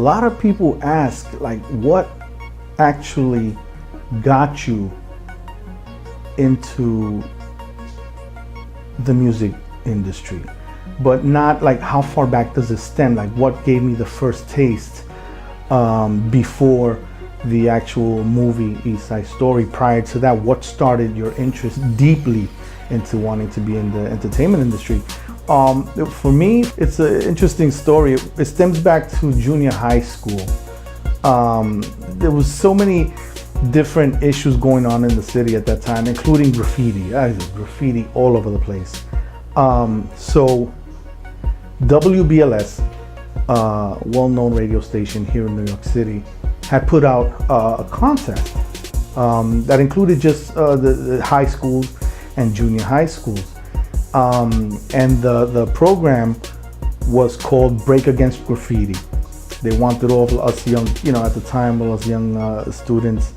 lot of people ask, like, what actually got you into the music industry, but not like how far back does it stem, like what gave me the first taste before the actual movie East Side Story. Prior to that, what started your interest deeply into wanting to be in the entertainment industry? For me, it's an interesting story. It stems back to junior high school. There was so many different issues going on in the city at that time, including graffiti. Graffiti all over the place. So WBLS, well-known radio station here in New York City, had put out a contest that included just the high schools and junior high schools. And the program was called Break Against Graffiti. They wanted all of us young, at the time, all us young students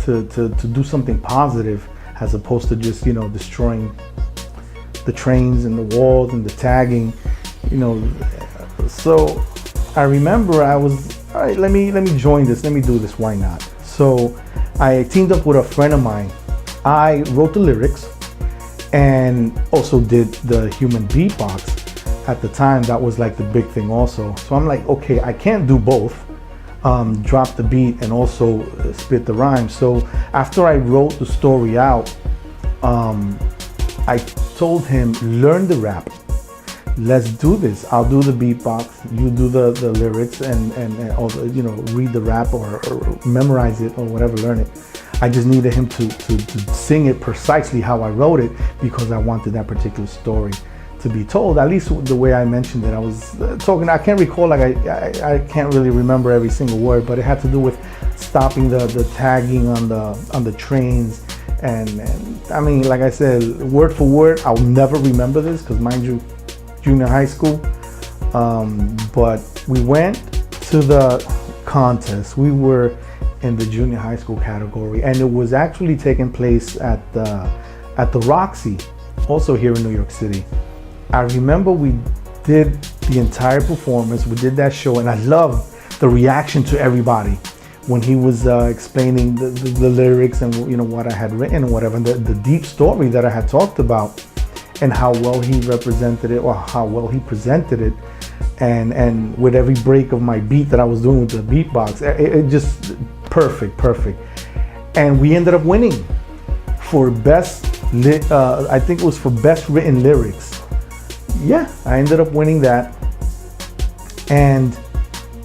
to do something positive, as opposed to just, destroying the trains and the walls and the tagging, So I remember I was, all right, let me join this, let me do this, why not? So I teamed up with a friend of mine. I wrote the lyrics and also did the human beatbox. At the time, that was like the big thing also. So I'm like, okay, I can't do both, drop the beat and also spit the rhyme. So after I wrote the story out, I told him, learn the rap. Let's do this. I'll do the beatbox, you do the lyrics and also, read the rap or memorize it or whatever, learn it. I just needed him to sing it precisely how I wrote it, because I wanted that particular story to be told, at least the way I mentioned it. I was talking, I can't recall, like I can't really remember every single word, but it had to do with stopping the tagging on the trains. And I mean, like I said, word for word, I'll never remember this, because mind you, junior high school. But we went to the contest. We were in the junior high school category, and it was actually taking place at the Roxy, also here in New York City. I remember we did the entire performance. We did that show, and I loved the reaction to everybody when he was explaining the lyrics and what I had written and whatever, and the deep story that I had talked about, and how well he represented it, or how well he presented it, and with every break of my beat that I was doing with the beatbox, it just perfect. And we ended up winning for best, I think it was for best written lyrics. Yeah, I ended up winning that, and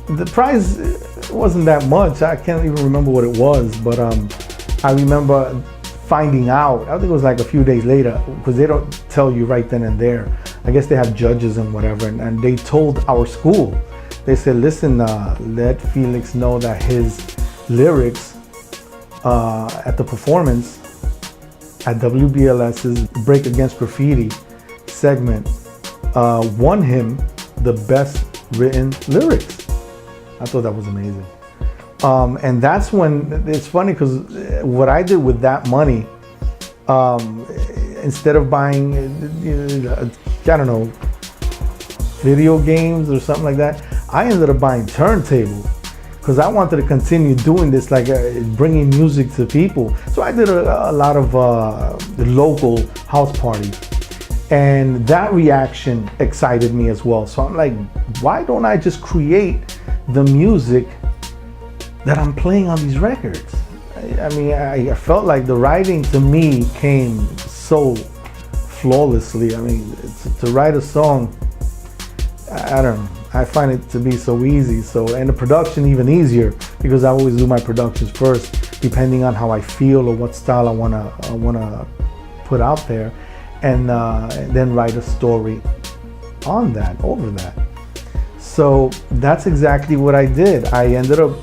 the prize wasn't that much. I can't even remember what it was, but I remember finding out, I think it was like a few days later, because they don't tell you right then and there. I guess they have judges and whatever, and they told our school, they said, listen, let Felix know that his lyrics at the performance at WBLS's Break Against Graffiti segment won him the best written lyrics. I thought that was amazing. And that's when, it's funny, because what I did with that money, instead of buying, I don't know, video games or something like that, I ended up buying turntables, because I wanted to continue doing this, like bringing music to people. So I did a lot of local house parties, and that reaction excited me as well. So I'm like, why don't I just create the music that I'm playing on these records? I mean, I felt like the writing to me came so flawlessly. I mean, to write a song, I don't know, I find it to be so easy. So, and the production even easier, because I always do my productions first, depending on how I feel or what style I wanna put out there, and then write a story on that, over that. So that's exactly what I did. I ended up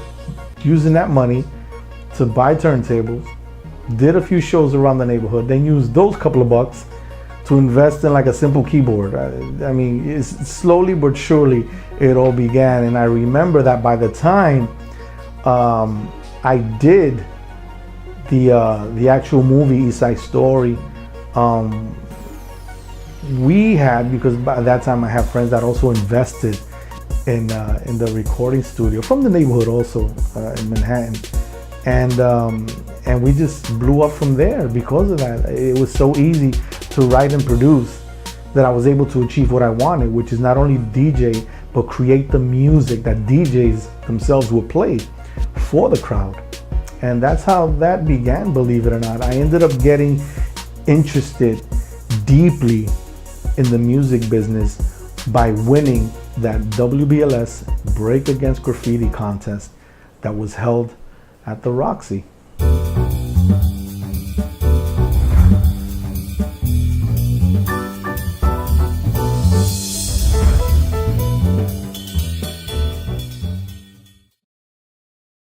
using that money to buy turntables, did a few shows around the neighborhood, then used those couple of bucks to invest in like a simple keyboard. I mean, it's slowly but surely it all began. And I remember that by the time I did the actual movie East Side Story, we had, because by that time I have friends that also invested in the recording studio from the neighborhood, also in Manhattan, and we just blew up from there because of that. It was so easy to write and produce that I was able to achieve what I wanted, which is not only DJ but create the music that DJs themselves would play for the crowd. And that's how that began, believe it or not. I ended up getting interested deeply in the music business by winning that WBLS Break Against Graffiti contest that was held at the Roxy.